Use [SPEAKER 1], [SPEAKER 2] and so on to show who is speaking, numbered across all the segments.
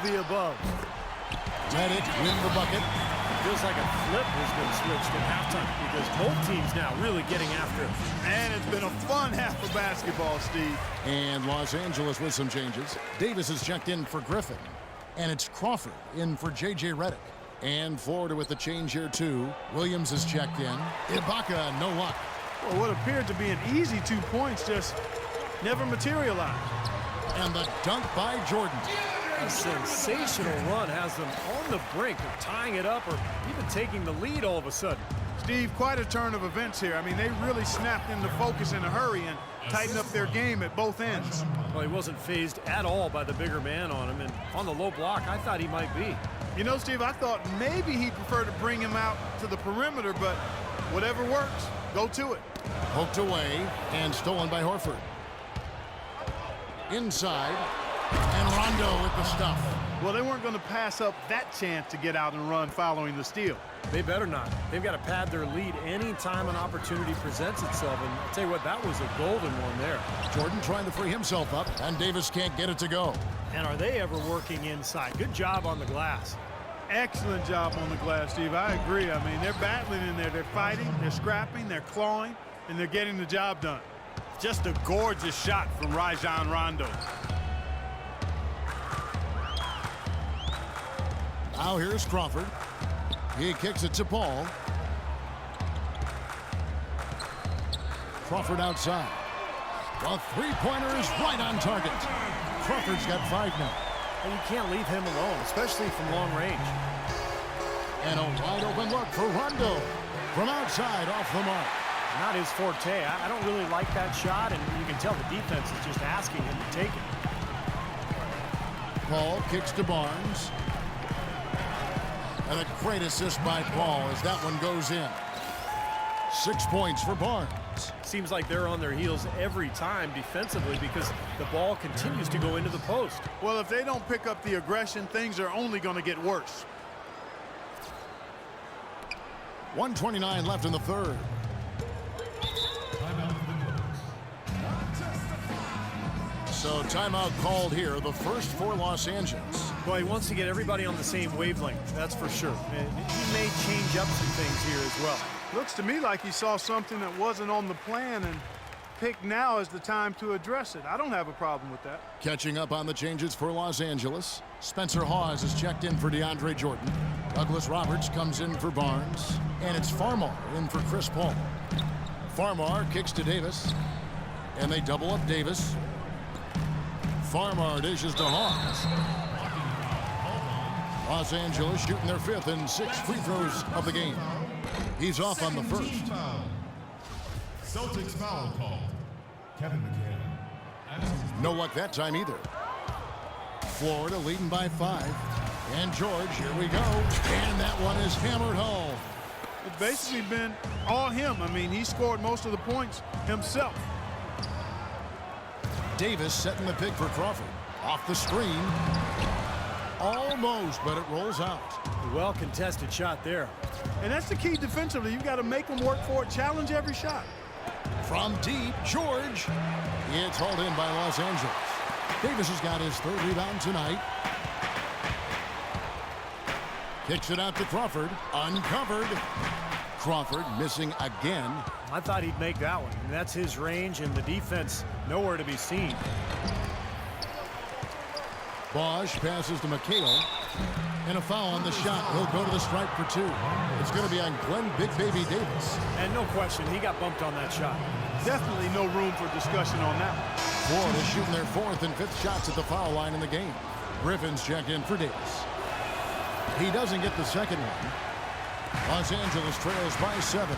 [SPEAKER 1] the above.
[SPEAKER 2] Reddick win the bucket.
[SPEAKER 1] Feels like a flip has been switched at halftime because both teams now really getting after it.
[SPEAKER 3] And it's been a fun half of basketball, Steve.
[SPEAKER 2] And Los Angeles with some changes. Davis is checked in for Griffin. And it's Crawford in for J.J. Reddick. And Florida with the change here, too. Williams is checked in. Ibaka, no luck.
[SPEAKER 3] Well, what appeared to be an easy 2 points just never materialized.
[SPEAKER 2] And the dunk by Jordan.
[SPEAKER 1] A sensational run has them on the brink of tying it up or even taking the lead all of a sudden.
[SPEAKER 3] Steve, quite a turn of events here. I mean, they really snapped into focus in a hurry and tightened up their game at both ends.
[SPEAKER 1] Well, he wasn't phased at all by the bigger man on him, and on the low block, I thought he might be.
[SPEAKER 3] You know, Steve, I thought maybe he'd prefer to bring him out to the perimeter, but whatever works, go to it.
[SPEAKER 2] Poked away and stolen by Horford. Inside, and Rondo with the stuff.
[SPEAKER 3] Well, they weren't going to pass up that chance to get out and run following the steal.
[SPEAKER 1] They better not. They've got to pad their lead any time an opportunity presents itself, and I'll tell you what, that was a golden one there.
[SPEAKER 2] Jordan trying to free himself up, and Davis can't get it to go.
[SPEAKER 1] And are they ever working inside? Good job on the glass.
[SPEAKER 3] Excellent job on the glass, Steve. I agree. I mean, they're battling in there. They're fighting, they're scrapping, they're clawing, and they're getting the job done. Just a gorgeous shot from Rajon Rondo.
[SPEAKER 2] Now here's Crawford. He kicks it to Paul. Crawford outside. The three-pointer is right on target. Crawford's got 5 now.
[SPEAKER 1] And you can't leave him alone, especially from long range.
[SPEAKER 2] And a wide-open look for Rondo. From outside, off the mark.
[SPEAKER 1] Not his forte. I don't really like that shot, and you can tell the defense is just asking him to take it.
[SPEAKER 2] Paul kicks to Barnes. And a great assist by Paul as that one goes in. 6 points for Barnes.
[SPEAKER 1] Seems like they're on their heels every time defensively because the ball continues to go into the post.
[SPEAKER 3] Well, if they don't pick up the aggression, things are only going to get worse.
[SPEAKER 2] 1:29 left in the third. So timeout called here, the first for Los Angeles.
[SPEAKER 1] Well, he wants to get everybody on the same wavelength, that's for sure. And he may change up some things here as well.
[SPEAKER 3] Looks to me like he saw something that wasn't on the plan and picked now as the time to address it. I don't have a problem with that.
[SPEAKER 2] Catching up on the changes for Los Angeles. Spencer Hawes is checked in for DeAndre Jordan. Douglas Roberts comes in for Barnes. And it's Farmar in for Chris Paul. Farmar kicks to Davis. And they double up Davis. Farmar dishes to Hawes. Los Angeles shooting their 5th and 6th free throws of the game. He's off on the first.
[SPEAKER 4] Celtics foul call. Kevin McHale.
[SPEAKER 2] No luck that time either. Florida leading by 5. And George, here we go. And that one is hammered home.
[SPEAKER 3] It's basically been all him. I mean, he scored most of the points himself.
[SPEAKER 2] Davis setting the pick for Crawford. Off the screen. Almost, but it rolls out.
[SPEAKER 1] A well-contested shot there.
[SPEAKER 3] And that's the key defensively. You've got to make them work for it, challenge every shot.
[SPEAKER 2] From deep, George. It's hauled in by Los Angeles. Davis has got his 3rd rebound tonight. Kicks it out to Crawford. Uncovered. Crawford missing again.
[SPEAKER 1] I thought he'd make that one. And that's his range, and the defense nowhere to be seen.
[SPEAKER 2] Bosch passes to McHale. And a foul on the shot. He'll go to the stripe for 2. It's going to be on Glenn Big Baby Davis.
[SPEAKER 1] And no question, he got bumped on that shot.
[SPEAKER 3] Definitely no room for discussion on that one.
[SPEAKER 2] Florida shooting their 4th and 5th shots at the foul line in the game. Griffin's checked in for Davis. He doesn't get the second one. Los Angeles trails by 7.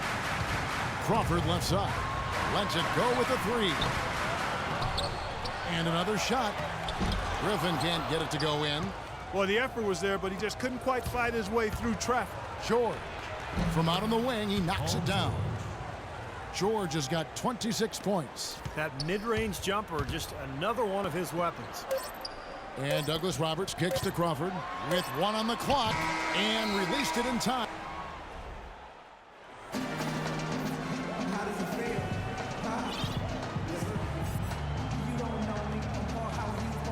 [SPEAKER 2] Crawford left side. Lets it go with a 3. And another shot. Griffin can't get it to go in.
[SPEAKER 3] Well, the effort was there, but he just couldn't quite fight his way through traffic.
[SPEAKER 2] George. From out on the wing, he knocks it down. George has got 26 points.
[SPEAKER 1] That mid-range jumper, just another one of his weapons.
[SPEAKER 2] And Douglas Roberts kicks to Crawford with 1 on the clock and released it in time.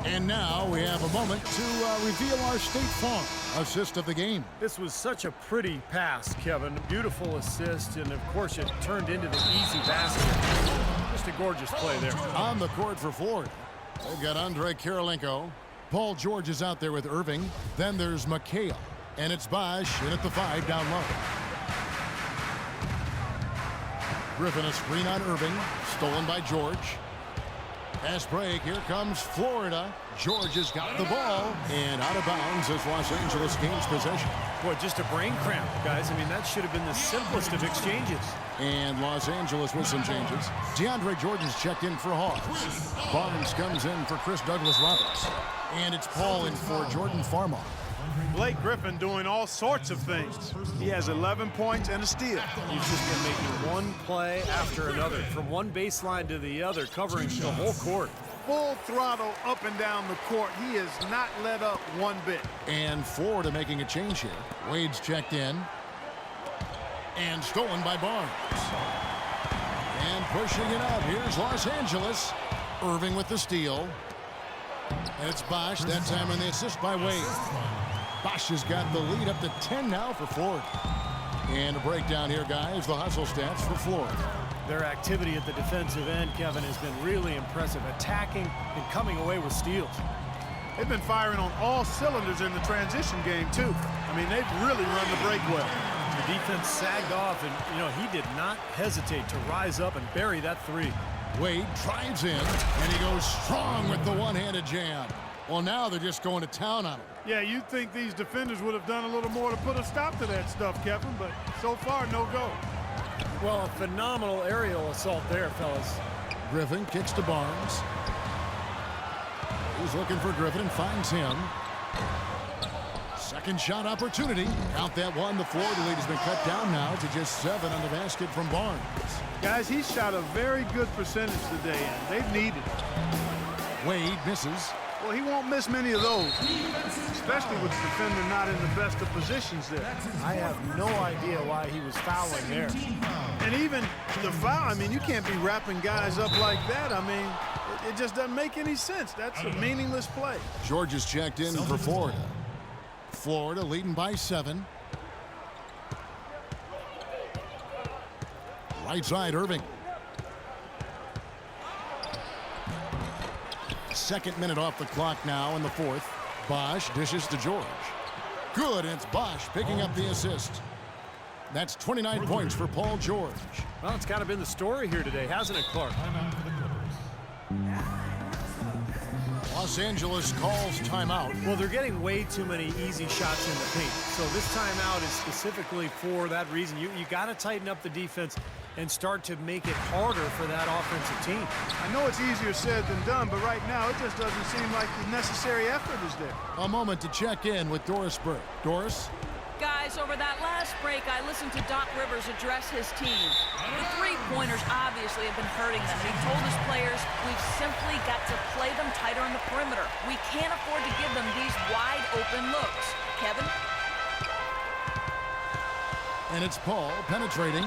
[SPEAKER 2] And now we have have a moment to reveal our State Farm assist of the game.
[SPEAKER 1] This was such a pretty pass, Kevin. Beautiful assist, and of course it turned into the easy basket. Just a gorgeous play there.
[SPEAKER 2] On the court for Florida, they've got Andre Kirilenko. Paul George is out there with Irving. Then there's McHale. And it's Bosch in at the 5 down low. Griffin a screen on Irving. Stolen by George. Pass break. Here comes Florida. George has got the ball. And out of bounds as Los Angeles gains possession.
[SPEAKER 1] Boy, just a brain cramp, guys. I mean, that should have been the simplest of exchanges.
[SPEAKER 2] And Los Angeles with some changes. DeAndre Jordan's checked in for Hawes. Barnes comes in for Chris Douglas-Roberts. And it's Paul in for Jordan Farmar.
[SPEAKER 3] Blake Griffin doing all sorts of things. He has 11 points and a steal.
[SPEAKER 1] He's just been making one play after another, from one baseline to the other, covering the whole court.
[SPEAKER 3] Full throttle up and down the court. He has not let up one bit.
[SPEAKER 2] And Florida making a change here. Wade's checked in. And stolen by Barnes. And pushing it out. Here's Los Angeles. Irving with the steal. And it's Bosch, that time on the assist by Wade. Bosch has got the lead up to 10 now for Florida. And a breakdown here, guys. The hustle stats for Florida.
[SPEAKER 1] Their activity at the defensive end, Kevin, has been really impressive. Attacking and coming away with steals.
[SPEAKER 3] They've been firing on all cylinders in the transition game, too. I mean, they've really run the break well.
[SPEAKER 1] The defense sagged off, and, you know, he did not hesitate to rise up and bury that three.
[SPEAKER 2] Wade drives in, and he goes strong with the one-handed jam. Well, now they're just going to town on him.
[SPEAKER 3] Yeah, you'd think these defenders would have done a little more to put a stop to that stuff, Kevin, but so far, no go.
[SPEAKER 1] Well, a phenomenal aerial assault there, fellas.
[SPEAKER 2] Griffin kicks to Barnes. He's looking for Griffin and finds him. Second shot opportunity. Count that one. The Florida lead has been cut down now to just 7 on the basket from Barnes.
[SPEAKER 3] Guys, he's shot a very good percentage today, and they've needed it.
[SPEAKER 2] Wade misses.
[SPEAKER 3] Well, he won't miss many of those, especially with the defender not in the best of positions there.
[SPEAKER 1] I have no idea why he was fouling there.
[SPEAKER 3] And even the foul, I mean, you can't be wrapping guys up like that. I mean, it just doesn't make any sense. That's a meaningless play.
[SPEAKER 2] George is checked in for Florida. Florida leading by 7. Right side, Irving. Second minute off the clock now in the 4th. Bosch dishes to George. Good, and it's Bosch picking up the assist. That's 29 points for Paul George.
[SPEAKER 1] Well, it's kind of been the story here today, hasn't it, Clark?
[SPEAKER 2] Los Angeles calls timeout.
[SPEAKER 1] Well, they're getting way too many easy shots in the paint. So this timeout is specifically for that reason. You got to tighten up the defense and start to make it harder for that offensive team.
[SPEAKER 3] I know it's easier said than done, but right now it just doesn't seem like the necessary effort is there.
[SPEAKER 2] A moment to check in with Doris Burke. Doris?
[SPEAKER 5] Guys, over that last break, I listened to Doc Rivers address his team. The three-pointers obviously have been hurting them. He told his players, we've simply got to play them tighter on the perimeter. We can't afford to give them these wide-open looks. Kevin?
[SPEAKER 2] And it's Paul penetrating.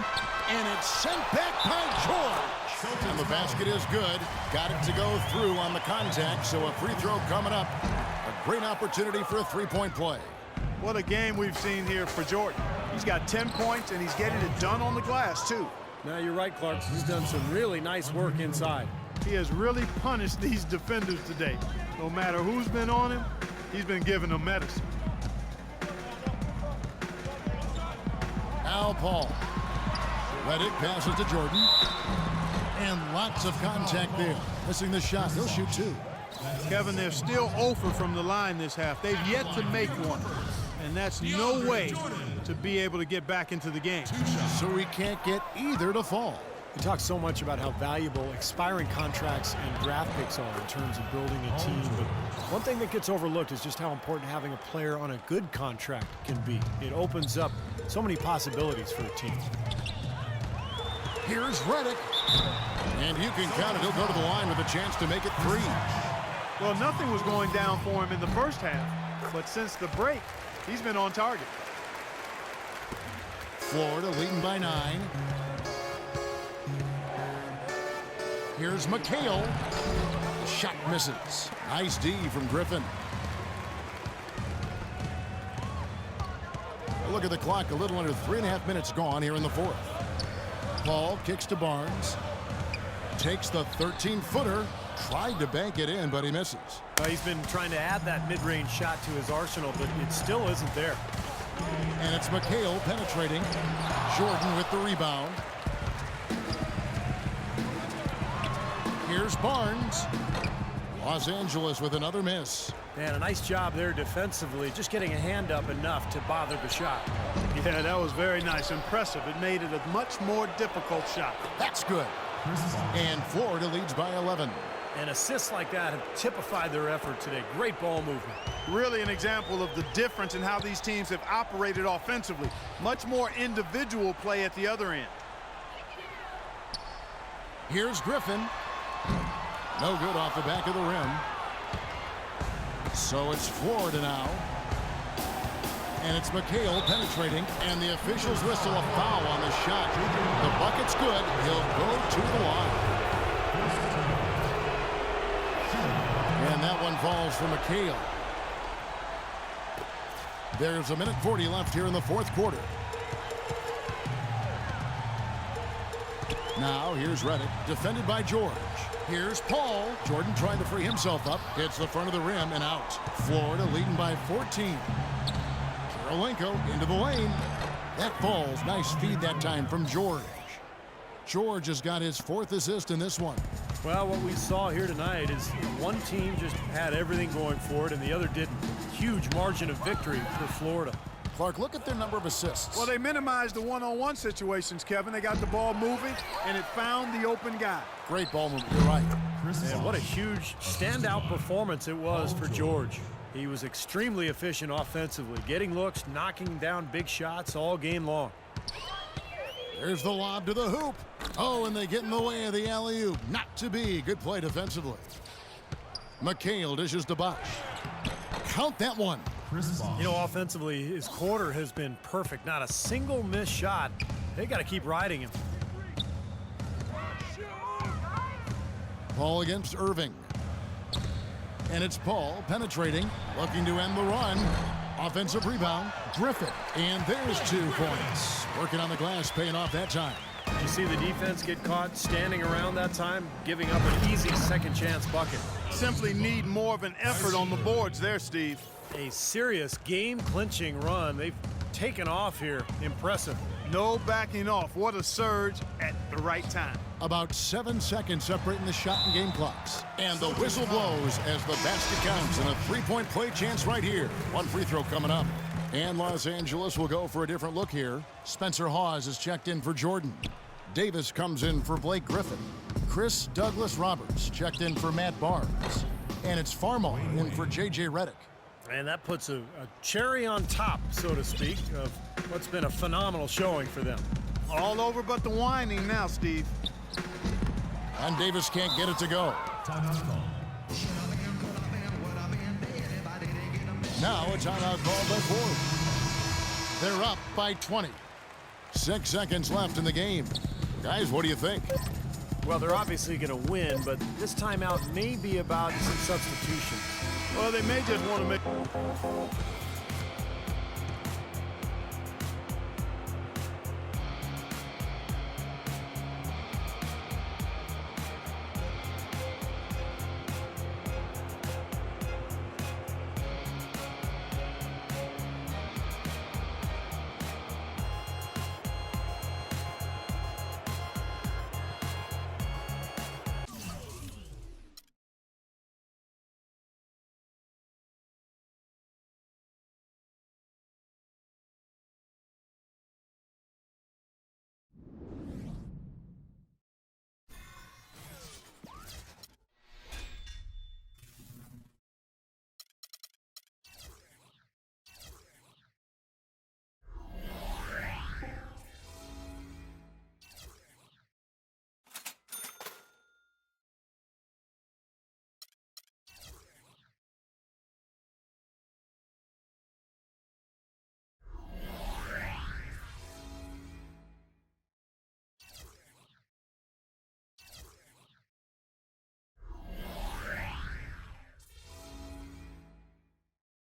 [SPEAKER 2] And it's sent back by George. And the basket is good. Got it to go through on the contact, so a free throw coming up. A great opportunity for a three-point play.
[SPEAKER 3] What a game we've seen here for Jordan. He's got 10 points, and he's getting it done on the glass, too.
[SPEAKER 1] Now, you're right, Clark. He's done some really nice work inside.
[SPEAKER 3] He has really punished these defenders today. No matter who's been on him, he's been giving them medicine.
[SPEAKER 2] Al Paul. Reddick passes to Jordan. And lots of contact there. Missing the shot. He'll shoot 2.
[SPEAKER 3] Kevin, they're still 0 from the line this half. They've yet to make one. And that's no way to be able to get back into the game.
[SPEAKER 2] So we can't get either to fall.
[SPEAKER 1] We talk so much about how valuable expiring contracts and draft picks are in terms of building a team, but one thing that gets overlooked is just how important having a player on a good contract can be. It opens up so many possibilities for a team.
[SPEAKER 2] Here's Reddick. And you can count it. He'll go to the line with a chance to make it 3.
[SPEAKER 3] Well, nothing was going down for him in the first half, but since the break, he's been on target.
[SPEAKER 2] Florida leading by 9. Here's McHale. Shot misses. Nice D from Griffin. Look at the clock, a little under 3.5 minutes gone here in the fourth. Paul kicks to Barnes. Takes the 13-footer. Tried to bank it in, but he misses.
[SPEAKER 1] He's been trying to add that mid-range shot to his arsenal, but it still isn't there.
[SPEAKER 2] And it's McHale penetrating. Jordan with the rebound. Here's Barnes. Los Angeles with another miss.
[SPEAKER 1] Man, a nice job there defensively, just getting a hand up enough to bother the shot.
[SPEAKER 3] Yeah, that was very nice. Impressive. It made it a much more difficult shot.
[SPEAKER 2] That's good. And Florida leads by 11.
[SPEAKER 1] And assists like that have typified their effort today. Great ball movement.
[SPEAKER 3] Really an example of the difference in how these teams have operated offensively. Much more individual play at the other end.
[SPEAKER 2] Here's Griffin. No good off the back of the rim. So it's Florida now. And it's McHale penetrating, and the officials whistle a foul on the shot. The bucket's good. He'll go to the line. And that one falls for McHale. There's 1:40 left here in the fourth quarter. Now here's Reddick, defended by George. Here's Paul. Jordan trying to free himself up. Hits the front of the rim and out. Florida leading by 14. Karolinko into the lane. That falls. Nice feed that time from George. George has got his fourth assist in this one.
[SPEAKER 1] Well, what we saw here tonight is one team just had everything going for it and the other didn't. Huge margin of victory for Florida.
[SPEAKER 2] Clark, look at their number of assists.
[SPEAKER 3] Well, they minimized the one-on-one situations, Kevin. They got the ball moving, and it found the open guy.
[SPEAKER 2] Great ball movement. You're right.
[SPEAKER 1] And what a huge standout performance it was for George. He was extremely efficient offensively, getting looks, knocking down big shots all game long.
[SPEAKER 2] There's the lob to the hoop. Oh, and they get in the way of the alley-oop. Not to be. Good play defensively. McHale dishes to Bosch. Count that one.
[SPEAKER 1] You know, offensively, his quarter has been perfect. Not a single missed shot. They got to keep riding him.
[SPEAKER 2] Paul against Irving. And it's Paul penetrating, looking to end the run. Offensive rebound, Griffin. And there's 2 points. Working on the glass, paying off that time.
[SPEAKER 1] You see the defense get caught standing around that time, giving up an easy second chance bucket.
[SPEAKER 3] Simply need more of an effort on the boards there, Steve.
[SPEAKER 1] A serious game-clinching run. They've taken off here. Impressive.
[SPEAKER 3] No backing off. What a surge at the right time.
[SPEAKER 2] About 7 seconds separating the shot and game clocks. And the whistle blows as the basket counts, and a 3-point play chance right here. One free throw coming up. And Los Angeles will go for a different look here. Spencer Hawes is checked in for Jordan. Davis comes in for Blake Griffin. Chris Douglas Roberts checked in for Matt Barnes. And it's Farmall in for J.J. Redick.
[SPEAKER 1] And that puts a cherry on top, so to speak, of what's been a phenomenal showing for them.
[SPEAKER 3] All over but the whining now, Steve.
[SPEAKER 2] And Davis can't get it to go. Now a timeout called by Ford. They're up by 20. 6 seconds left in the game. Guys, what do you think?
[SPEAKER 1] Well, they're obviously going to win, but this timeout may be about some substitutions.
[SPEAKER 3] Well, they may just want to make...